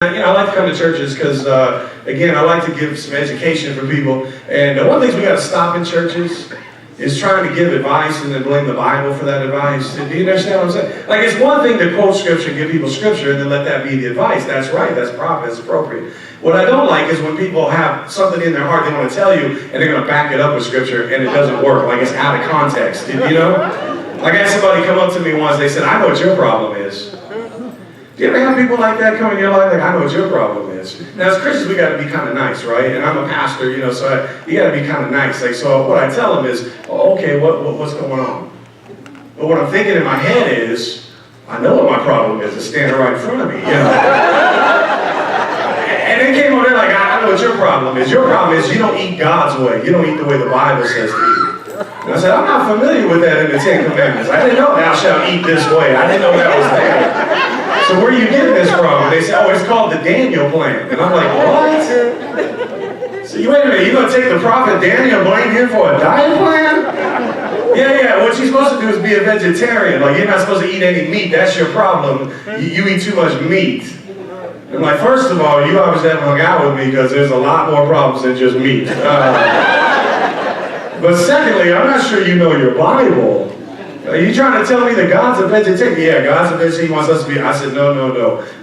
I like to come to churches because, again, I like to give some education for people. And one of the things we got to stop in churches is trying to give advice and then blame the Bible for that advice. Do you understand what I'm saying? Like, it's one thing to quote Scripture, give people Scripture, and then let that be the advice. That's right. That's proper. That's appropriate. What I don't like is when people have something in their heart they want to tell you, and they're going to back it up with Scripture, and it doesn't work. Like, it's out of context. You know? Like, I had somebody come up to me once. They said, "I know what your problem is." Do you ever have people like that come in your life? Like, I know what your problem is. Now, as Christians, we got to be kind of nice, right? And I'm a pastor, so you got to be kind of nice. Like, so what I tell them is, oh, okay, what's going on? But what I'm thinking in my head is, I know what my problem is. It's standing right in front of me, And they came over there like, I know what your problem is. Your problem is you don't eat God's way. You don't eat the way the Bible says to eat. And I said, I'm not familiar with that in the Ten Commandments. I didn't know thou shalt eat this way. I didn't know that was there. So where are you getting this from? And they say, oh, it's called the Daniel plan. And I'm like, what? So you wait a minute, you're going to take the prophet Daniel and blame him for a diet plan? Yeah, what you're supposed to do is be a vegetarian. Like, you're not supposed to eat any meat. That's your problem. You eat too much meat. I'm like, first of all, you obviously haven't hung out with me because there's a lot more problems than just meat. But secondly, I'm not sure you know your Bible. Are you trying to tell me that God's a vegetarian? Yeah, God's a vegetarian. He wants us to be. I said, no. I'm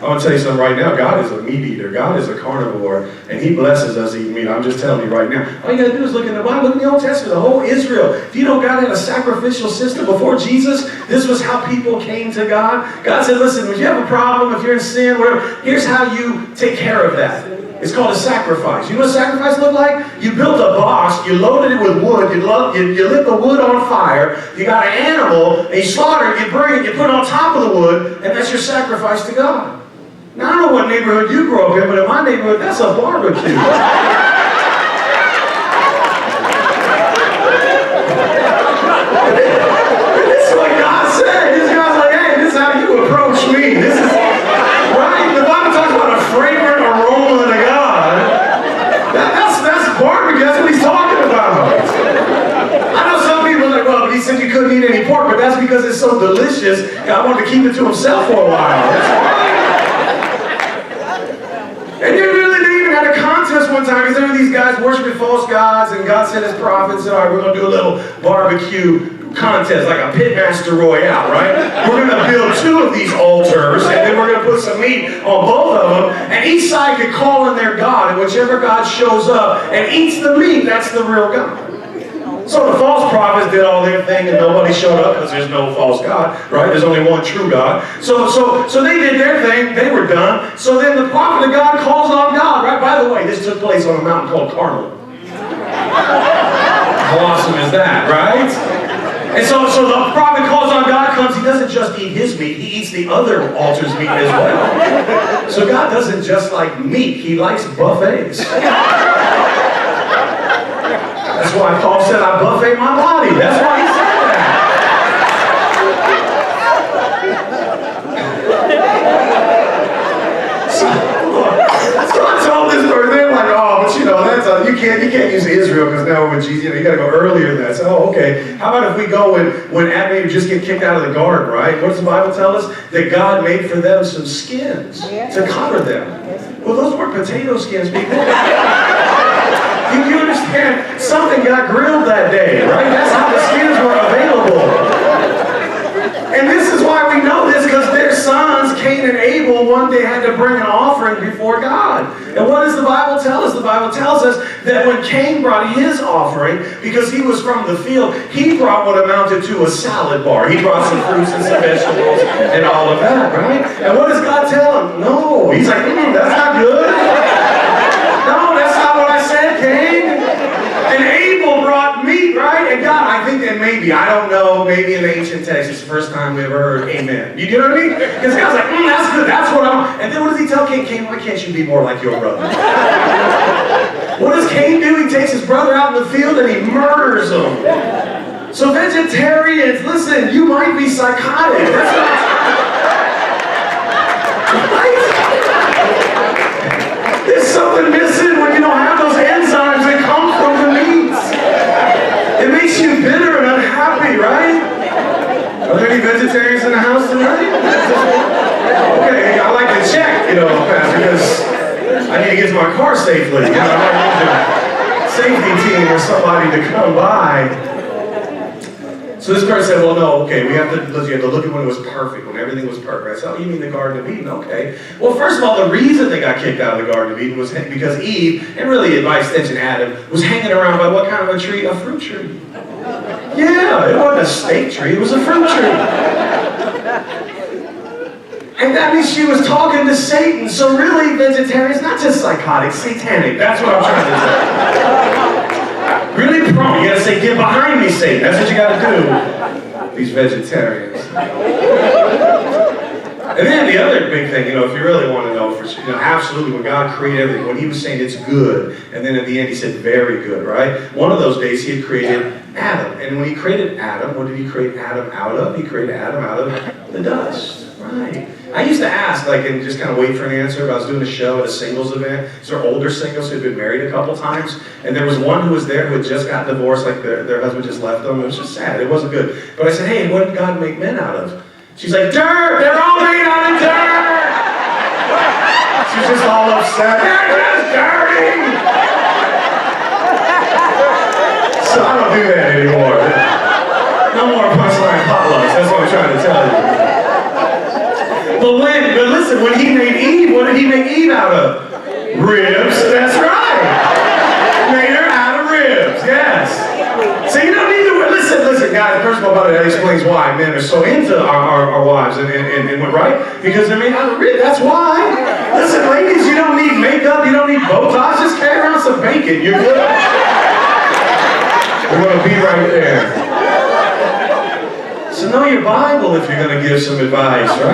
going to tell you something right now. God is a meat eater. God is a carnivore. And he blesses us eating meat. I'm just telling you right now. All you got to do is look in the Bible. Look in the Old Testament. The whole Israel. Do you know God had a sacrificial system before Jesus? This was how people came to God. God said, listen, if you have a problem, if you're in sin, whatever, here's how you take care of that. It's called a sacrifice. You know what a sacrifice looked like? You built a box, you loaded it with wood, you lit the wood on fire, you got an animal, and you slaughter it, you bring it, you put it on top of the wood, and that's your sacrifice to God. Now, I don't know what neighborhood you grew up in, but in my neighborhood, that's a barbecue. This is what God said. This guy's like, hey, this is how you approach me. This is, right? The Bible talks about a fragrant aroma to God. That's barbecue. That's what he's talking about. I know some people are like, well, he said you couldn't eat any pork, but that's because it's so delicious, God wanted to keep it to himself for a while. And they even had a contest one time because there were these guys worshiping false gods, and God sent his prophets and said, all right, we're going to do a little barbecue contest, like a pitmaster royale, right? We're going to build 2 of these altars, and then we're going to put some meat on both of them, and each side could call in their god, and whichever god shows up and eats the meat, that's the real god. So the false prophets did all their thing, and nobody showed up because there's no false god, right? There's only one true God. So they did their thing. They were done. So then the prophet of God calls on God, right? By the way, this took place on a mountain called Carmel. How awesome is that, right? And so the prophet calls on God, comes, he doesn't just eat his meat, he eats the other altar's meat as well. So God doesn't just like meat, he likes buffets. That's why Paul said, I buffet my body. That's why he said that. So I told this person, they're like, oh, but that's you can't use Israel because now we're with Jesus. You got to go earlier than that. So, oh, okay. How about if we go when Adam and Eve just get kicked out of the garden, right? What does the Bible tell us? That God made for them some skins to cover them. Well, those weren't potato skins, people. You understand? Something got grilled that day, right? That's how the skins were available. And this is why we know this, because their sons, Cain and Abel, one day had to bring an offering before God. And what does the Bible tell us? The Bible tells us that when Cain brought his offering, because he was from the field, he brought what amounted to a salad bar. He brought some fruits and some vegetables and all of that, right? And what does God tell him? No. He's like, that's not good. No, that's not what I said, Cain. And Abel brought meat, right? And God, I think that maybe, I don't know, maybe in the ancient text, it's the first time we ever heard amen. You get what I mean? Because God's like, that's good, that's what I want. And then what does he tell Cain? Cain, why can't you be more like your brother? What does Cain do? He takes his brother out in the field and he murders him. So vegetarians, listen, you might be psychotic. That's not... Right? There's something missing when you don't have those enzymes that come from the meats. It makes you bitter and unhappy, right? Are there any vegetarians in the house tonight? Okay, I like to check, Pastor, because to get to my car safely. You know, I need a safety team or somebody to come by. So this person said, well, no, okay, you have to look at when it was perfect, when everything was perfect. I said, oh, you mean the Garden of Eden? Okay. Well, first of all, the reason they got kicked out of the Garden of Eden was because Eve, and really by extension Adam, was hanging around by what kind of a tree? A fruit tree. Yeah, it wasn't a steak tree, it was a fruit tree. And that means she was talking to Satan. So really, vegetarian's not just psychotic, satanic. That's what I'm trying to say. Really prone. You gotta say, get behind me, Satan. That's what you gotta do. These vegetarians. And then the other big thing, if you really want to know, absolutely, when God created everything, when he was saying it's good, and then at the end he said very good, right? One of those days he had created Adam. And when he created Adam, what did he create Adam out of? He created Adam out of the dust, right? I used to ask, and just kind of wait for an answer, but I was doing a show at a singles event. These are older singles who had been married a couple times, and there was one who was there who had just got divorced, their husband just left them. It was just sad. It wasn't good. But I said, hey, what did God make men out of? She's like, dirt! They're all made out of dirt! She's just all upset. They're just dirty! So I don't do that anymore. No more punchline potlucks. That's what I'm trying to tell you. But listen, when he made Eve, what did he make Eve out of? Ribs. That's right. Made her out of ribs. Yes. So you don't need to. Listen, guys. First of all, that explains why men are so into our wives and right? Because they're made out of ribs. That's why. Listen, ladies, you don't need makeup. You don't need Botox. Just carry around some bacon. You're good. We're going to be right there. So know your Bible if you're going to give some advice, right?